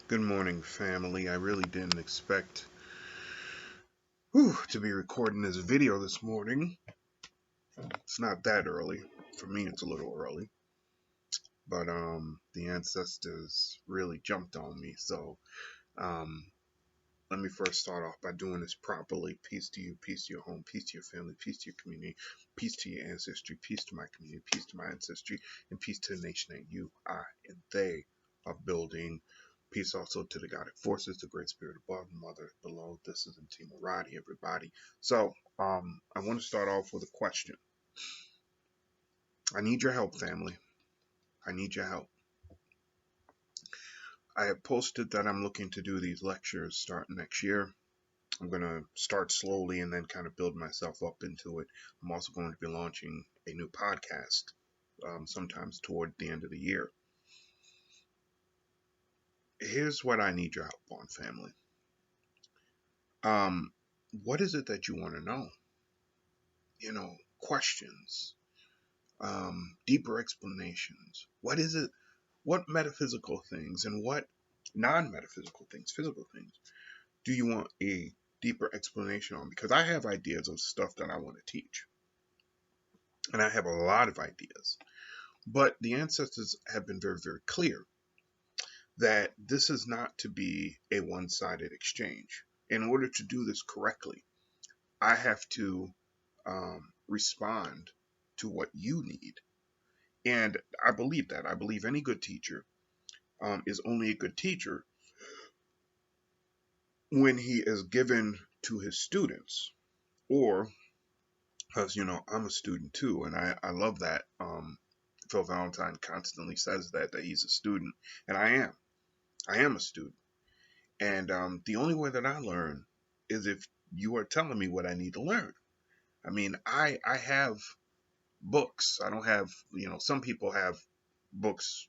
Good morning, family. I really didn't expect to be recording this video this morning. It's not that early. For me, it's a little early. But the ancestors really jumped on me. So um, let me first start off by doing this properly. Peace to you, peace to your home, peace to your family, peace to your community, peace to your ancestry, peace to my community, peace to my ancestry, and peace to the nation that you, I, and they are building. Peace also to the guiding forces, the great spirit above, mother below. This is Mtima, Radi, everybody. So I want to start off with a question. I need your help, family. I need your help. I have posted that I'm looking to do these lectures starting next year. I'm going to start slowly and then kind of build myself up into it. I'm also going to be launching a new podcast sometimes toward the end of the year. Here's what I need your help on, family. Um, what is it that you want to know? Questions, deeper explanations. What is it? What metaphysical things and what non-metaphysical things, physical things, do you want a deeper explanation on? Because I have ideas of stuff that I want to teach. And I have a lot of ideas. But the ancestors have been very, very clear that this is not to be a one sided exchange. In order to do this correctly, I have to respond to what you need. And I believe that. I believe any good teacher is only a good teacher when he is given to his students. Or, because, I'm a student too, and I love that. Phil Valentine constantly says that he's a student, and I am. I am a student. And the only way that I learn is if you are telling me what I need to learn. I mean, I have books. I don't have, some people have books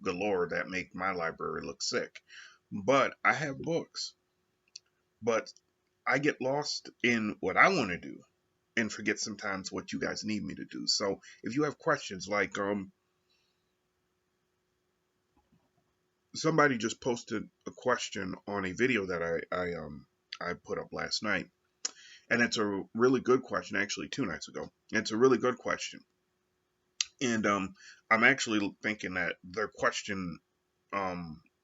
galore that make my library look sick. But I have books. But I get lost in what I want to do and forget sometimes what you guys need me to do. So if you have questions like somebody just posted a question on a video that I put up last night. And it's a really good question, actually 2 nights ago. It's a really good question. And I'm actually thinking that their question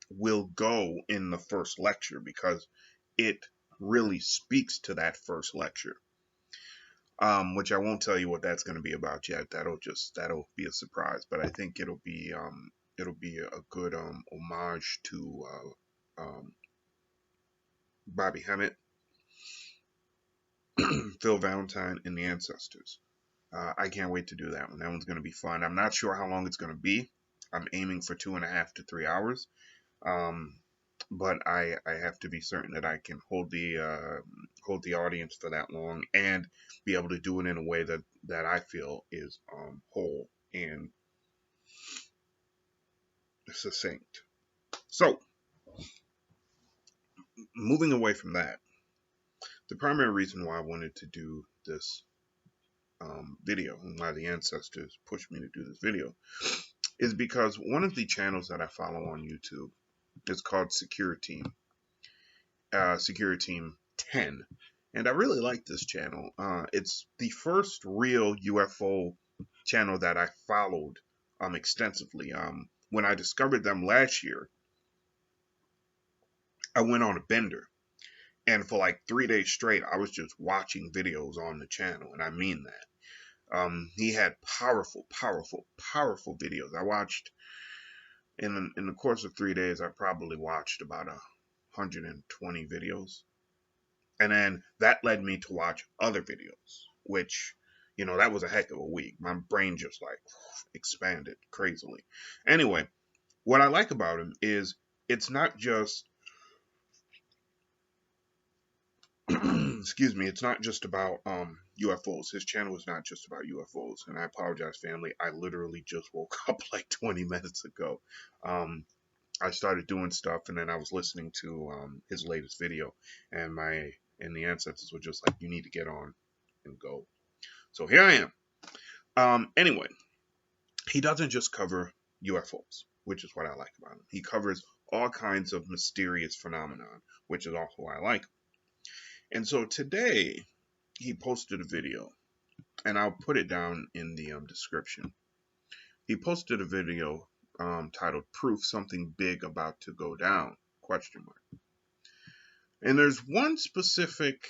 will go in the first lecture because it really speaks to that first lecture. Which I won't tell you what that's going to be about yet. That'll be a surprise. But I think it'll be a good homage to Bobby Hemmitt, Phil Valentine, and the ancestors. I can't wait to do that one. That one's going to be fun. I'm not sure how long it's going to be. I'm aiming for 2.5 to 3 hours. Um, but I have to be certain that I can hold the audience for that long and be able to do it in a way that I feel is whole and succinct. So, moving away from that, the primary reason why I wanted to do this video and why the ancestors pushed me to do this video is because one of the channels that I follow on YouTube is called Security Team 10. And I really like this channel. It's the first real UFO channel that I followed extensively. When I discovered them last year, I went on a bender. And for like 3 days straight, I was just watching videos on the channel. And I mean that. He had powerful, powerful, powerful videos. I watched, in the course of 3 days, I probably watched about 120 videos. And then that led me to watch other videos, which, that was a heck of a week. My brain just like expanded crazily. Anyway, what I like about him is it's not just, excuse me, it's not just about UFOs. His channel is not just about UFOs. And I apologize, family. I literally just woke up like 20 minutes ago. I started doing stuff and then I was listening to his latest video, and the ancestors were just like, you need to get on and go. So here I am. Anyway, he doesn't just cover UFOs, which is what I like about him. He covers all kinds of mysterious phenomenon, which is also why I like him. And so today he posted a video, and I'll put it down in the description. He posted a video titled "Proof Something Big About to Go Down?" question mark. And there's one specific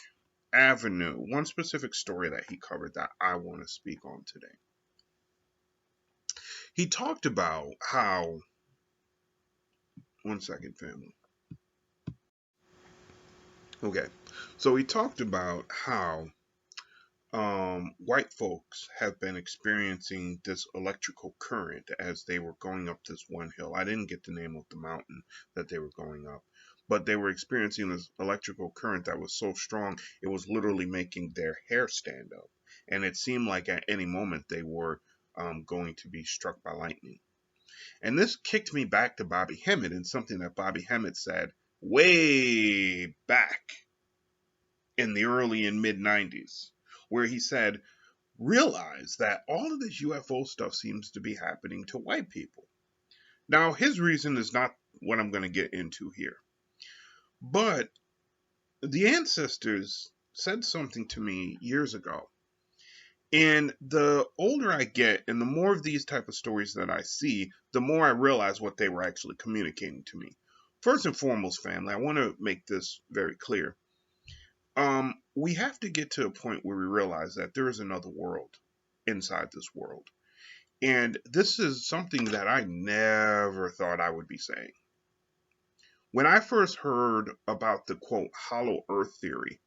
avenue, one specific story that he covered that I want to speak on today. He talked about how, one second, family. Okay, so he talked about how white folks have been experiencing this electrical current as they were going up this one hill. I didn't get the name of the mountain that they were going up, but they were experiencing this electrical current that was so strong it was literally making their hair stand up. And it seemed like at any moment they were going to be struck by lightning. And this kicked me back to Bobby Hemmitt and something that Bobby Hemmitt said way back in the early and mid 90s, where he said, realize that all of this UFO stuff seems to be happening to white people. Now, his reason is not what I'm going to get into here, but the ancestors said something to me years ago. And the older I get and the more of these type of stories that I see, the more I realize what they were actually communicating to me. First and foremost, family, I want to make this very clear. We have to get to a point where we realize that there is another world inside this world. And this is something that I never thought I would be saying. When I first heard about the quote hollow earth theory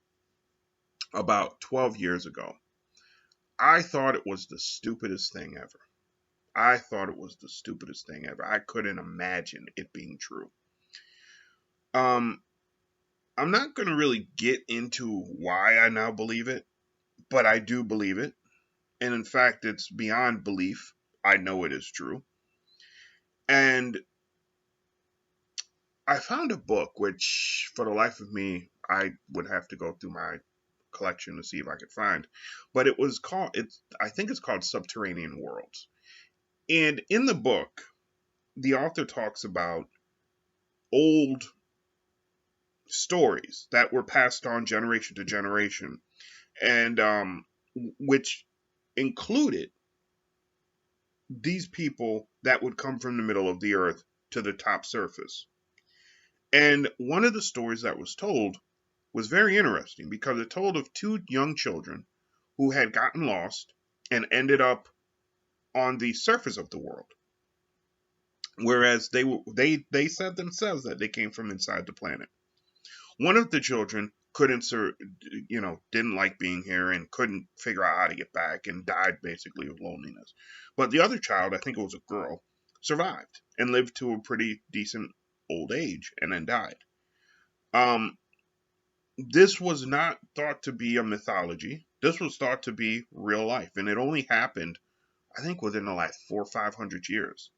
about 12 years ago, I thought it was the stupidest thing ever. I thought it was the stupidest thing ever. I couldn't imagine it being true. I'm not going to really get into why I now believe it, but I do believe it. And in fact, it's beyond belief. I know it is true. And I found a book, which for the life of me, I would have to go through my collection to see if I could find. But it was called, I think it's called Subterranean Worlds. And in the book, the author talks about old stories that were passed on generation to generation, and which included these people that would come from the middle of the earth to the top surface. And one of the stories that was told was very interesting because it told of two young children who had gotten lost and ended up on the surface of the world. Whereas they said themselves that they came from inside the planet. One of the children didn't like being here and couldn't figure out how to get back and died basically of loneliness. But the other child, I think it was a girl, survived and lived to a pretty decent old age and then died. This was not thought to be a mythology. This was thought to be real life, and it only happened, I think, within the last 400 or 500 years.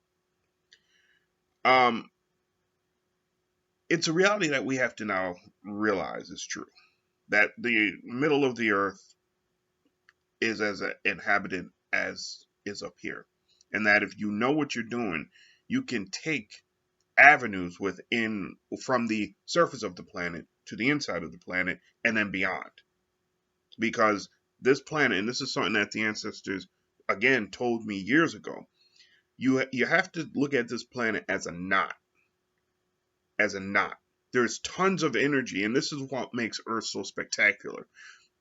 It's a reality that we have to now realize is true. That the middle of the earth is as inhabited as is up here. And that if you know what you're doing, you can take avenues from the surface of the planet to the inside of the planet and then beyond. Because this planet, and this is something that the ancestors again told me years ago, you have to look at this planet as a knot. As a knot. There's tons of energy, and this is what makes Earth so spectacular.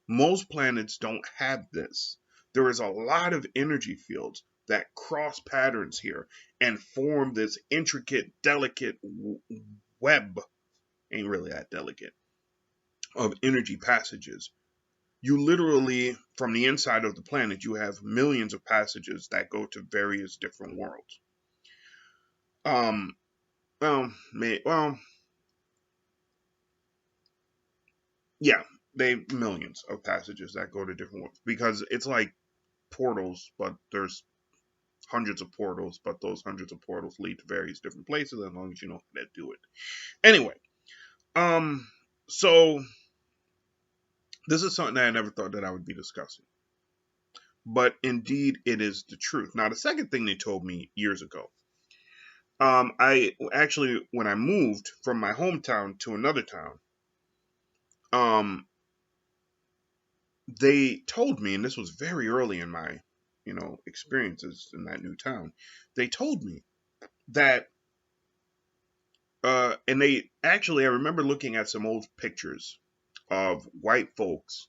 Most planets don't have this. There is a lot of energy fields that cross patterns here and form this intricate, delicate web, ain't really that delicate, of energy passages. You literally, from the inside of the planet, you have millions of passages that go to various different worlds. Yeah, millions of passages that go to different worlds because it's like portals, but there's hundreds of portals, but those hundreds of portals lead to various different places as long as you know how to do it. Anyway, so this is something that I never thought that I would be discussing. But indeed, it is the truth. Now, the second thing they told me years ago I actually, when I moved from my hometown to another town, um, they told me, and this was very early in my, experiences in that new town. They told me that, and they actually, I remember looking at some old pictures of white folks,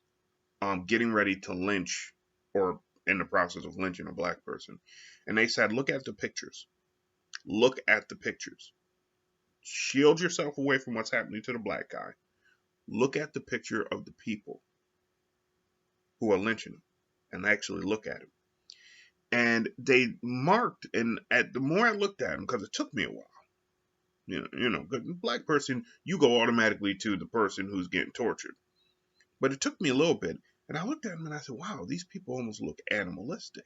getting ready to lynch or in the process of lynching a black person, and they said, look at the pictures. Look at the pictures. Shield yourself away from what's happening to the black guy. Look at the picture of the people who are lynching him, and actually look at him. And they marked, and at the more I looked at him, because it took me a while, because black person, you go automatically to the person who's getting tortured. But it took me a little bit, and I looked at him and I said, wow, these people almost look animalistic.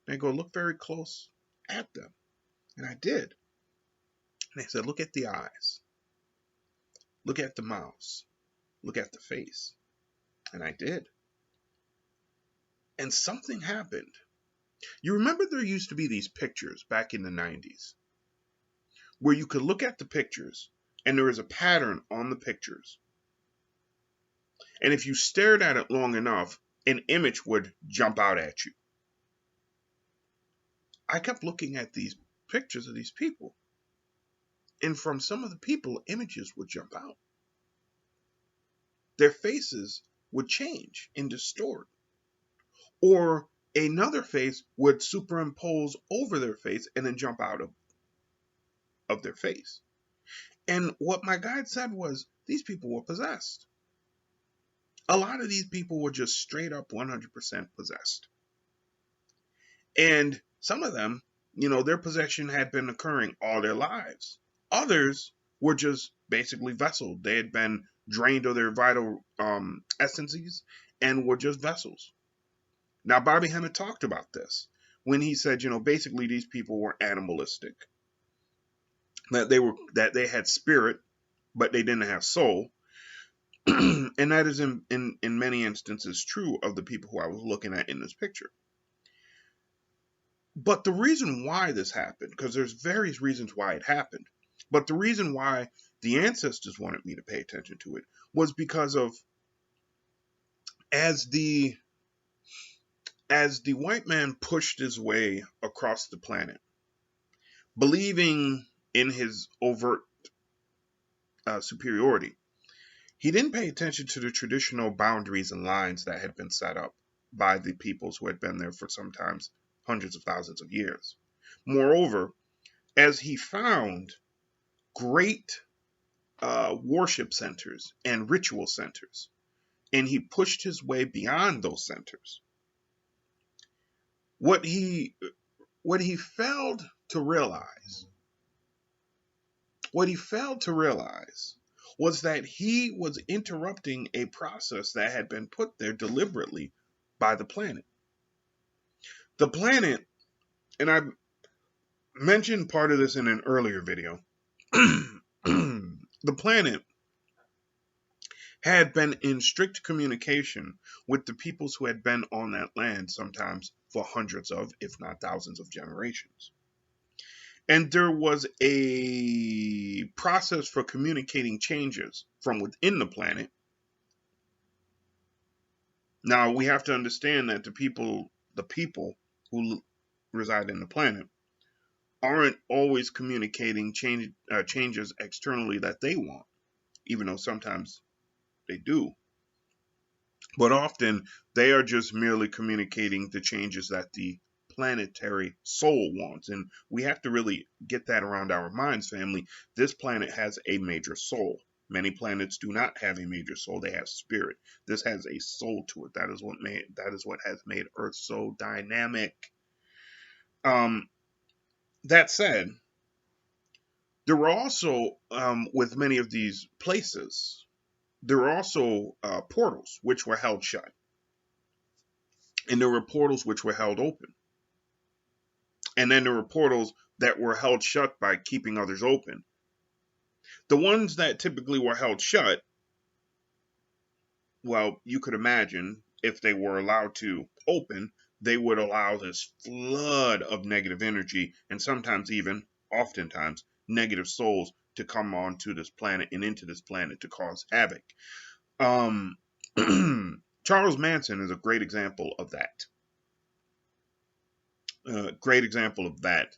And I go, look very close at them. And I did. And they said, look at the eyes. Look at the mouths. Look at the face. And I did. And something happened. You remember there used to be these pictures back in the 90s where you could look at the pictures and there was a pattern on the pictures. And if you stared at it long enough, an image would jump out at you. I kept looking at these pictures of these people. And from some of the people, images would jump out. Their faces would change and distort. Or another face would superimpose over their face and then jump out of their face. And what my guide said was, these people were possessed. A lot of these people were just straight up 100% possessed. And some of them, their possession had been occurring all their lives. Others were just basically vessels. They had been drained of their vital essences and were just vessels. Now, Bobby Hemmitt talked about this when he said, basically these people were animalistic. That they had spirit, but they didn't have soul. And that is in many instances true of the people who I was looking at in this picture. But the reason why this happened, because there's various reasons why it happened, but the reason why the ancestors wanted me to pay attention to it was because of as the white man pushed his way across the planet, believing in his overt superiority, he didn't pay attention to the traditional boundaries and lines that had been set up by the peoples who had been there for sometimes hundreds of thousands of years. Moreover, as he found great worship centers and ritual centers, and he pushed his way beyond those centers, what he failed to realize was that he was interrupting a process that had been put there deliberately by the planet. The planet, and I mentioned part of this in an earlier video, the planet had been in strict communication with the peoples who had been on that land sometimes for hundreds of, if not thousands of generations. And there was a process for communicating changes from within the planet. Now, we have to understand that the people who reside in the planet aren't always communicating changes externally that they want, even though sometimes they do. But often they are just merely communicating the changes that the planetary soul wants. And we have to really get that around our minds, family. This planet has a major soul. Many planets do not have a major soul. They have spirit. This has a soul to it. That is what has made Earth so dynamic. That said, there were also, with many of these places, there were also portals which were held shut. And there were portals which were held open. And then there were portals that were held shut by keeping others open. The ones that typically were held shut, well, you could imagine if they were allowed to open, they would allow this flood of negative energy and sometimes even oftentimes negative souls to come onto this planet and into this planet to cause havoc. Charles Manson is a great example of that. Great example of that.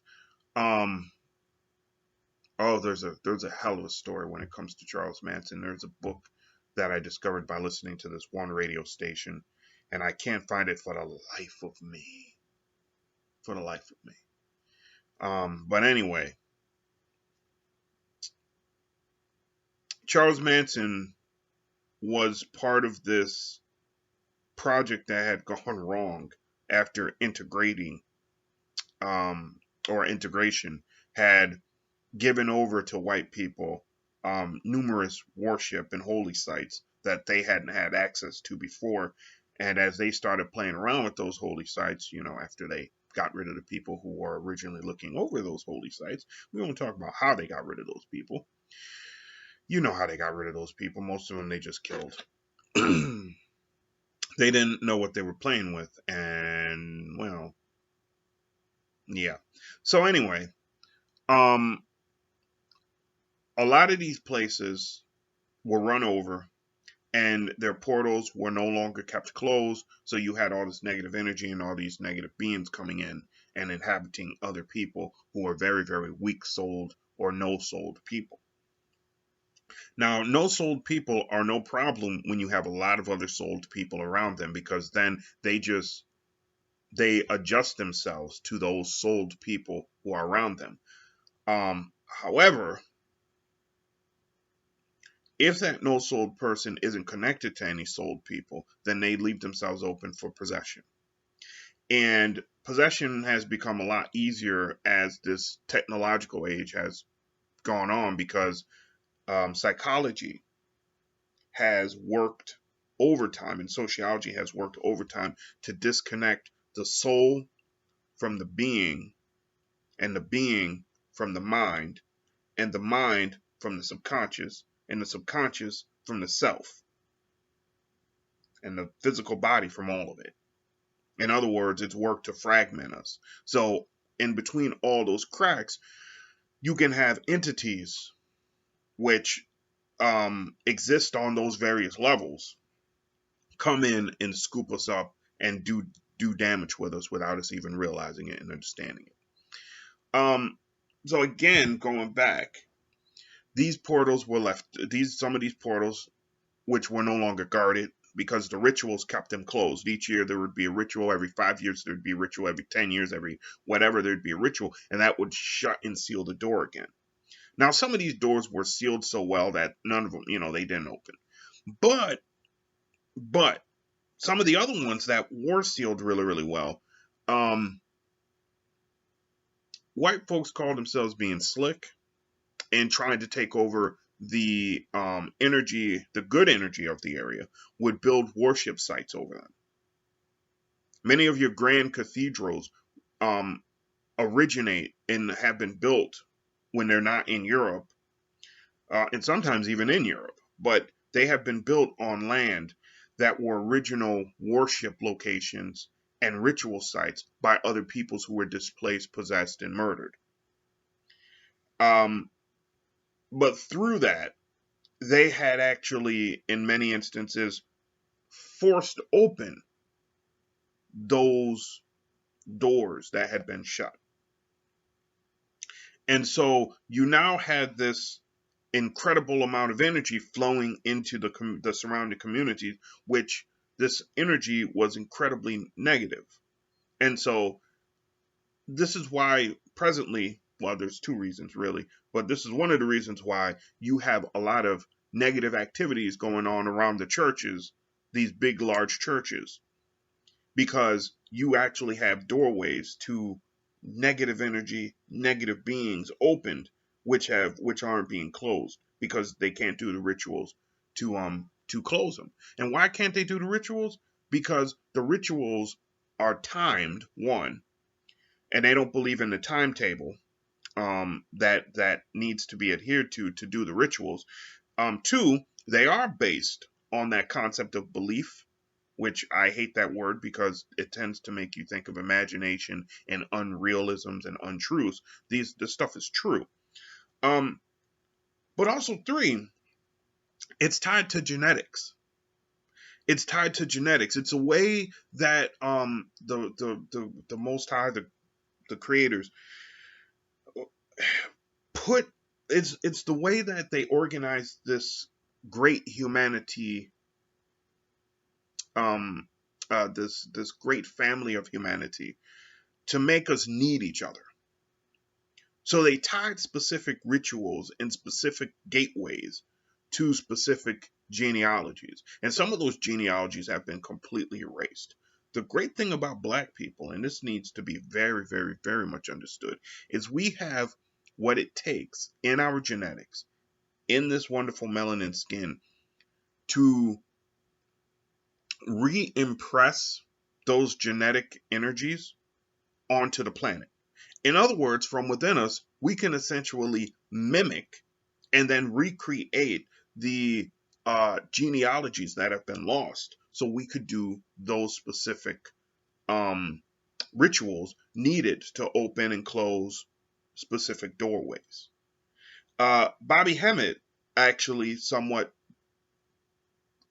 Oh, there's a hell of a story when it comes to Charles Manson. There's a book that I discovered by listening to this one radio station, and I can't find it for the life of me. For the life of me. But anyway, Charles Manson was part of this project that had gone wrong after integrating, or integration had given over to white people numerous worship and holy sites that they hadn't had access to before. And as they started playing around with those holy sites, after they got rid of the people who were originally looking over those holy sites, we won't talk about how they got rid of those people. You know how they got rid of those people. Most of them they just killed. They didn't know what they were playing with. And, well, yeah. So anyway, a lot of these places were run over and their portals were no longer kept closed. So you had all this negative energy and all these negative beings coming in and inhabiting other people who are very, very weak-souled or no-souled people. Now, no-souled people are no problem when you have a lot of other souled people around them, because then they adjust themselves to those souled people who are around them. However, if that no-souled person isn't connected to any souled people, then they leave themselves open for possession. And possession has become a lot easier as this technological age has gone on, because psychology has worked overtime and sociology has worked overtime to disconnect the soul from the being, and the being from the mind, and the mind from the subconscious, and the subconscious from the self, and the physical body from all of it. In other words, it's worked to fragment us. So in between all those cracks, you can have entities which exist on those various levels come in and scoop us up and do damage with us without us even realizing it and understanding it. So again, going back, these portals were left. Some of these portals, which were no longer guarded, because the rituals kept them closed. Each year there would be a ritual. Every 5 years there would be a ritual. Every 10 years, every whatever, there'd be a ritual, and that would shut and seal the door again. Now, some of these doors were sealed so well that none of them, they didn't open. But some of the other ones that were sealed really, really well, white folks called themselves being slick and trying to take over the energy, the good energy of the area, would build worship sites over them. Many of your grand cathedrals originate and have been built when they're not in Europe, and sometimes even in Europe, but they have been built on land that were original worship locations and ritual sites by other peoples who were displaced, possessed, and murdered. But through that, they had actually, in many instances, forced open those doors that had been shut. And so you now had this incredible amount of energy flowing into the surrounding communities, which this energy was incredibly negative. And so this is why presently, well, there's two reasons really, but this is one of the reasons why you have a lot of negative activities going on around the churches, these big, large churches, because you actually have doorways to negative energy, negative beings opened, which aren't being closed because they can't do the rituals to close them. And why can't they do the rituals? Because the rituals are timed, one, and they don't believe in the timetable that needs to be adhered to do the rituals. Two, they are based on that concept of belief, which I hate that word because it tends to make you think of imagination and unrealisms and untruths. This stuff is true. But also 3, it's tied to genetics. It's tied to genetics. It's a way that the Most High, the creators, put it's the way that they organize this great humanity, this great family of humanity, to make us need each other. So they tied specific rituals and specific gateways to specific genealogies. And some of those genealogies have been completely erased. The great thing about Black people, and this needs to be very, very, very much understood, is we have what it takes in our genetics, in this wonderful melanin skin, to re-impress those genetic energies onto the planet. In other words, from within us, we can essentially mimic and then recreate the genealogies that have been lost, so we could do those specific rituals needed to open and close specific doorways. Bobby Hemmitt actually somewhat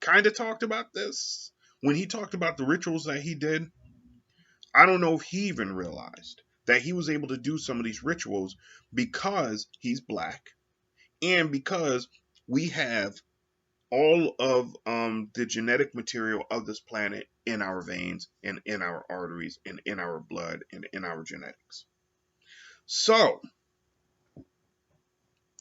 kind of talked about this when he talked about the rituals that he did. I don't know if he even realized that he was able to do some of these rituals because he's Black and because we have all of the genetic material of this planet in our veins and in our arteries and in our blood and in our genetics. So,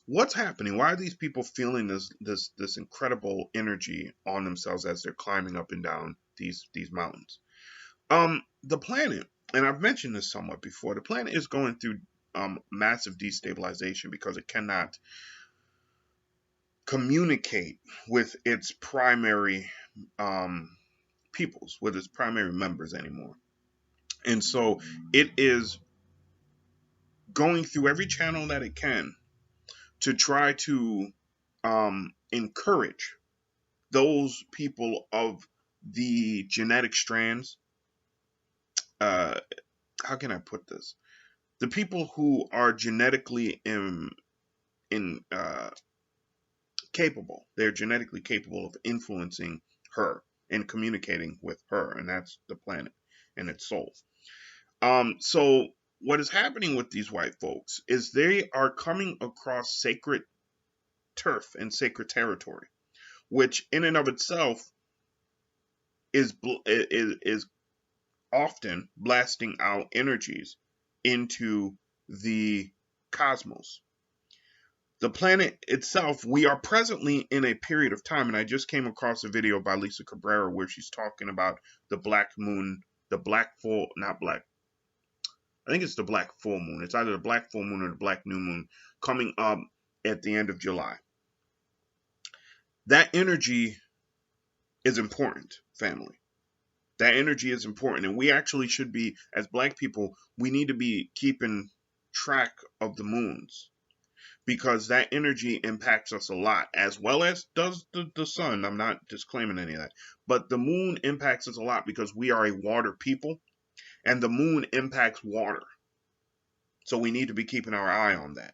what's happening? Why are these people feeling this incredible energy on themselves as they're climbing up and down these mountains? The planet, and I've mentioned this somewhat before, the planet is going through massive destabilization because it cannot communicate with its primary peoples, with its primary members anymore. And so it is going through every channel that it can to try to encourage those people of the genetic strands. How can I put this? The people who are genetically capable. They're genetically capable of influencing her and communicating with her, and that's the planet and its soul. So what is happening with these white folks is they are coming across sacred turf and sacred territory, which in and of itself is often blasting out energies into the cosmos. The planet itself, we are presently in a period of time, and I just came across a video by Lisa Cabrera where she's talking about the black moon, the black full, not black, I think it's the black full moon. It's either the black full moon or the black new moon coming up at the end of July. That energy is important, family. That energy is important, and we actually should be, as Black people, we need to be keeping track of the moons, because that energy impacts us a lot, as well as does the sun. I'm not disclaiming any of that, but the moon impacts us a lot because we are a water people, and the moon impacts water. So we need to be keeping our eye on that.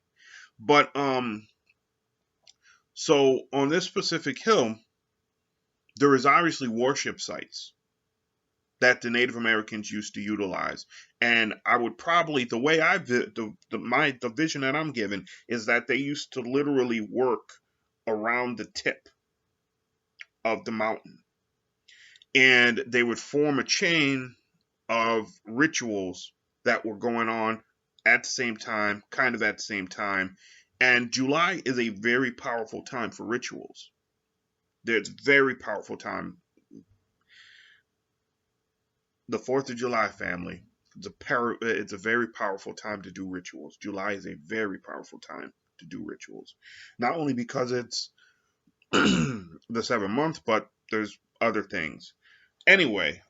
But so on this specific hill, there is obviously worship sites that the Native Americans used to utilize. And I would probably, the way the vision that I'm given is that they used to literally work around the tip of the mountain. And they would form a chain of rituals that were going on at the same time, kind of at the same time. And July is a very powerful time for rituals. There's a very powerful time. The 4th of July, family, it's a very powerful time to do rituals. July is a very powerful time to do rituals. Not only because it's the 7th month, but there's other things. Anyway,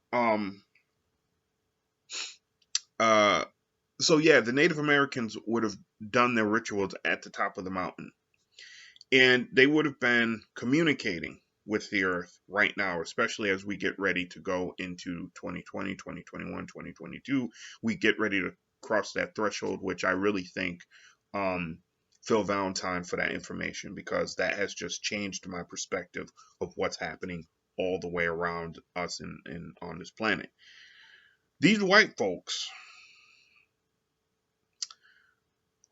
so yeah, the Native Americans would have done their rituals at the top of the mountain. And they would have been communicating with the earth right now, especially as we get ready to go into 2020, 2021, 2022. We get ready to cross that threshold, which I really think Phil Valentine for that information, because that has just changed my perspective of what's happening all the way around us and on this planet. These white folks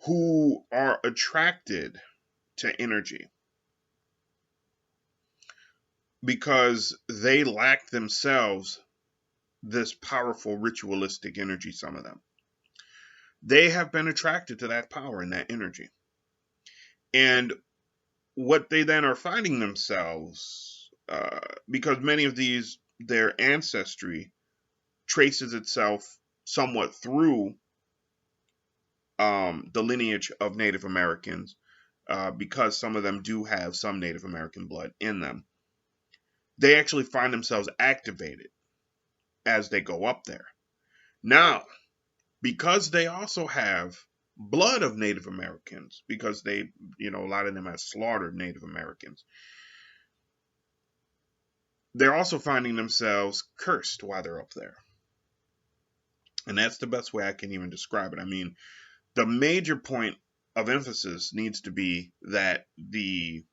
who are attracted to energy because they lack themselves this powerful ritualistic energy, some of them, they have been attracted to that power and that energy. And what they then are finding themselves, because many of these, their ancestry traces itself somewhat through the lineage of Native Americans, because some of them do have some Native American blood in them. They actually find themselves activated as they go up there. Now, because they also have blood of Native Americans, because they, a lot of them have slaughtered Native Americans, they're also finding themselves cursed while they're up there. And that's the best way I can even describe it. I mean, the major point of emphasis needs to be that the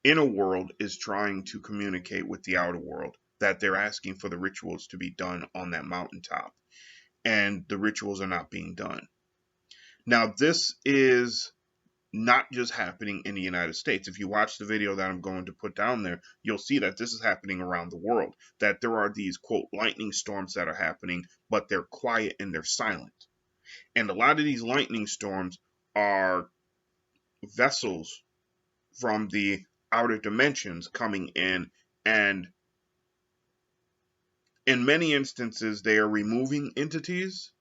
inner world is trying to communicate with the outer world, that they're asking for the rituals to be done on that mountaintop, and the rituals are not being done. Now, this is not just happening in the United States. If you watch the video that I'm going to put down there, you'll see that this is happening around the world, that there are these, quote, lightning storms that are happening, but they're quiet and they're silent. And a lot of these lightning storms are vessels from the outer dimensions coming in, and in many instances they are removing entities,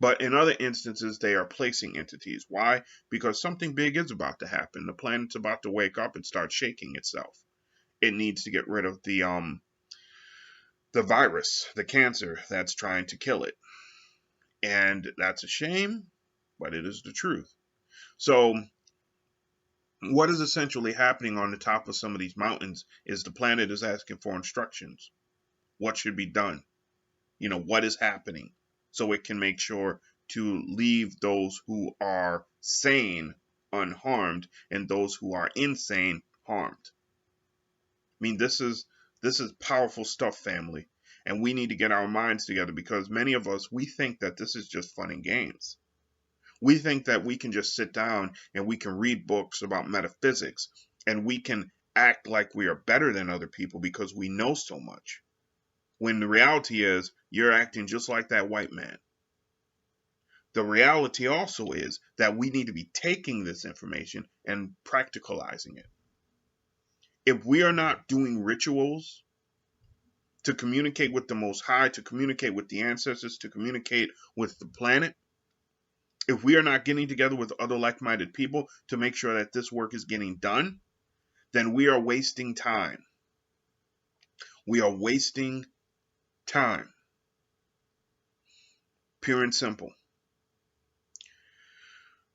but in other instances they are placing entities. Why? Because something big is about to happen. The planet's about to wake up and start shaking itself. It needs to get rid of the virus, the cancer that's trying to kill it. And that's a shame, but it is the truth. So what is essentially happening on the top of some of these mountains is the planet is asking for instructions. What should be done? What is happening? So it can make sure to leave those who are sane unharmed and those who are insane harmed. I mean, this is powerful stuff, family. And we need to get our minds together, because many of us, we think that this is just fun and games. We think that we can just sit down and we can read books about metaphysics and we can act like we are better than other people because we know so much. When the reality is, you're acting just like that white man. The reality also is that we need to be taking this information and practicalizing it. If we are not doing rituals to communicate with the Most High, to communicate with the ancestors, to communicate with the planet, if we are not getting together with other like-minded people to make sure that this work is getting done, then we are wasting time. We are wasting time. Pure and simple.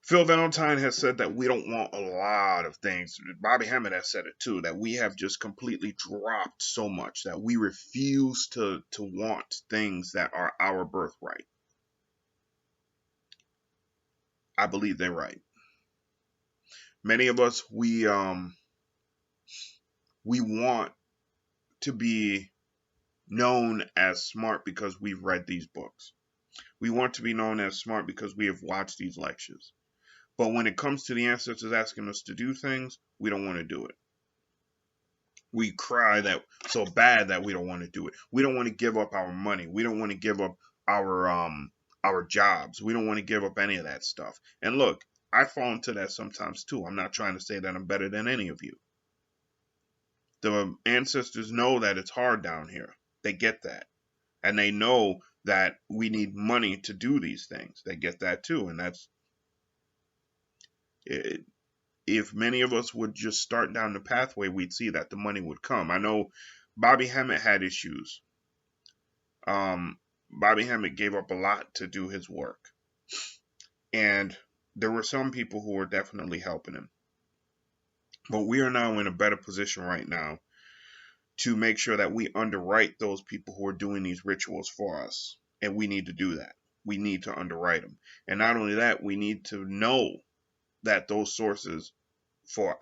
Phil Valentine has said that we don't want a lot of things. Bobby Hemmitt has said it too, that we have just completely dropped so much that we refuse to want things that are our birthright. I believe they're right. Many of us, we want to be known as smart because we've read these books. We want to be known as smart because we have watched these lectures. But when it comes to the ancestors asking us to do things, we don't want to do it. We cry that so bad that we don't want to do it. We don't want to give up our money. We don't want to give up our jobs. We don't want to give up any of that stuff. And look, I fall into that sometimes too. I'm not trying to say that I'm better than any of you. The ancestors know that it's hard down here. They get that. And they know that we need money to do these things. They get that too. And that's it. If many of us would just start down the pathway, we'd see that the money would come. I know Bobby Hemmitt had issues. Bobby Hemmitt gave up a lot to do his work. And there were some people who were definitely helping him. But we are now in a better position right now to make sure that we underwrite those people who are doing these rituals for us. And we need to do that. We need to underwrite them. And not only that, we need to know that those sources for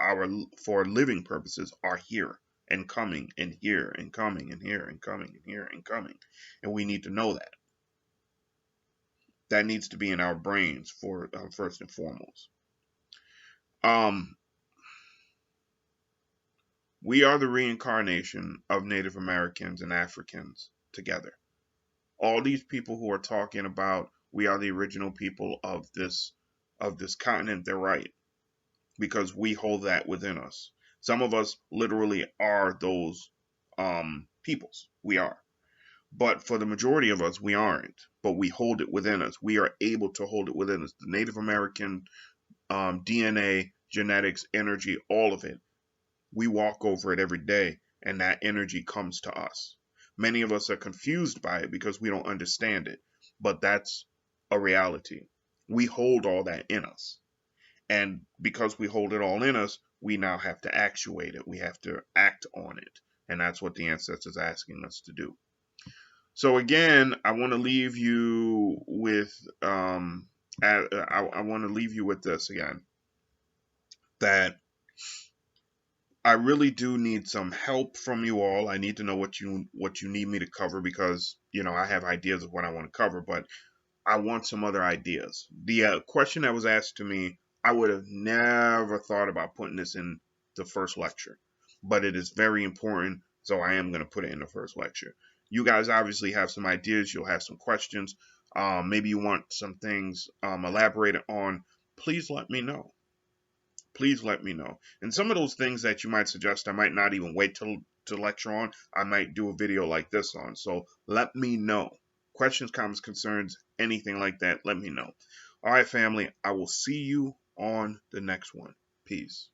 living purposes are here and coming and here and coming and here and coming and here and coming. And we need to know that. That needs to be in our brains for first and foremost. We are the reincarnation of Native Americans and Africans together. All these people who are talking about we are the original people of this continent, they're right, because we hold that within us. Some of us literally are those peoples. We are. But for the majority of us, we aren't. But we hold it within us. We are able to hold it within us. The Native American DNA, genetics, energy, all of it. We walk over it every day, and that energy comes to us. Many of us are confused by it because we don't understand it. But that's a reality. We hold all that in us. And because we hold it all in us, we now have to actuate it. We have to act on it. And that's what the ancestors are asking us to do. So again, I want to leave you with I want to leave you with this again, that I really do need some help from you all. I need to know what you need me to cover, because I have ideas of what I want to cover, but I want some other ideas. The question that was asked to me, I would have never thought about putting this in the first lecture, but it is very important, so I am going to put it in the first lecture. You guys obviously have some ideas. You'll have some questions. Maybe you want some things elaborated on. Please let me know. Please let me know. And some of those things that you might suggest, I might not even wait to lecture on. I might do a video like this on. So let me know. Questions, comments, concerns, anything like that, let me know. All right, family. I will see you on the next one. Peace.